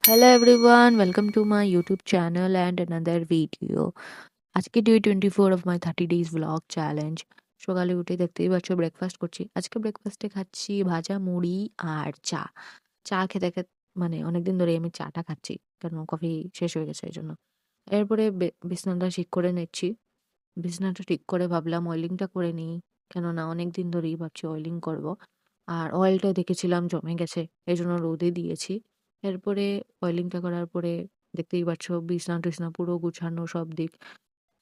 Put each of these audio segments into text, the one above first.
Hello everyone, welcome to my YouTube channel and another video. আজকে day 24 of my 30 days blog challenge. সকালে উঠে দেখতেই পাচ্ছ breakfast করছি। আজকে ব্রেকফাস্টে খাচ্ছি ভাজা মুড়ি আর চা। চা খেতে খেতে মানে অনেকদিন ধরেই আমি চাটা খাচ্ছি। কারণ কফি শেষ হয়ে গেছে এজন্য। এরপরে বিছানাটা ঠিক করে নিচ্ছি। বিছানাটা ঠিক করে ভাবলাম অয়েলিংটা করে নিই। কেননা অনেকদিন ধরেই ভাবছি অয়েলিং করব। আর অয়েলটা দেখেছিলাম জমে গেছে। এজন্য রোদে দিয়েছি। এরপরে অয়েলিংটা করার পরে দেখতেই পাচ্ছ বিছানা-টিছানা পুরো গুছানো সব দিক।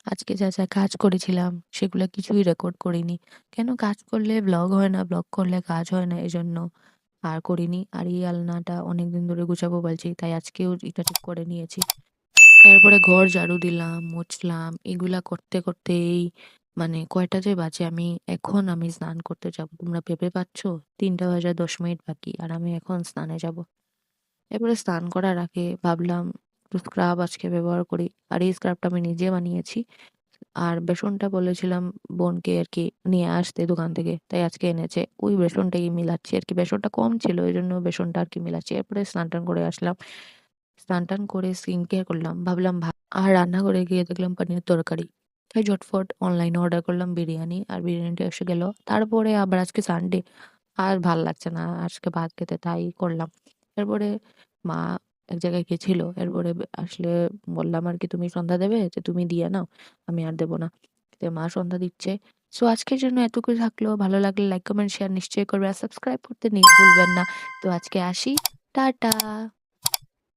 আজকে যা, যা কাজ করেছিলাম সেগুলা কিছুই রেকর্ড করিনি। কেন কাজ করলে ব্লগ হয় না, ব্লগ করলে কাজ হয় না এজন্য আর করিনি। আর এই আলনাটা অনেকদিন ধরে গুছাবো বলছি তাই আজকেও এটা ঠিক করে নিয়েছি। এরপরে ঘর ঝাড়ু দিলাম, মুছলাম। এগুলা করতে করতেই মানে কয়টা যে বাজে আমি স্নান করতে যাবো। তোমরা ভেবে পাচ্ছ? ৩টা বাজার ১০ মিনিট বাকি আর আমি এখন স্নানে যাবো। এবারে স্নান করার আগে ভাবলাম একটু স্ক্রাব আজকে ব্যবহার করি। আর এই স্ক্রাবটা আমি নিজে বানিয়েছি। আর বেসনটা বলেছিলাম বোনকে আরকি নিয়ে আসতে দোকান থেকে। তাই আজকে এনেছে। ওই বেসনটাই মিলাচ্ছি আরকি। বেসনটা কম ছিল এজন্য বেসনটা আরকি মিলাচ্ছি। এরপরে স্নান-টান করে আসলাম। স্নান-টান করে স্কিন কেয়ার করলাম। ভাবলাম আর রান্নাঘরে গিয়ে দেখলাম পনিরের তরকারি। তাই ঝটফট অনলাইনে অর্ডার করলাম বিরিয়ানি। আর বিরিয়ানিটা এসে গেল। তারপরে আবার আজকে সানডে। আর ভাল লাগছে না আজকে ভাত খেতে তাই করলাম। এরপরে মা এক জায়গায় গেছিল। এরপরে আসলে বললাম আরকি, "তুমি সন্ধ্যা দেবে? তো তুমি দিয়ে নাও। আমি আর দেব না।" তো মা সন্ধ্যা দিচ্ছে। সো আজকের জন্য এটুকুই থাকলো। ভালো লাগলে লাইক, কমেন্ট, শেয়ার নিশ্চয়ই করবে। আর সাবস্ক্রাইব করতে ভুলবেন না। তো আজকে আসি। টাটা।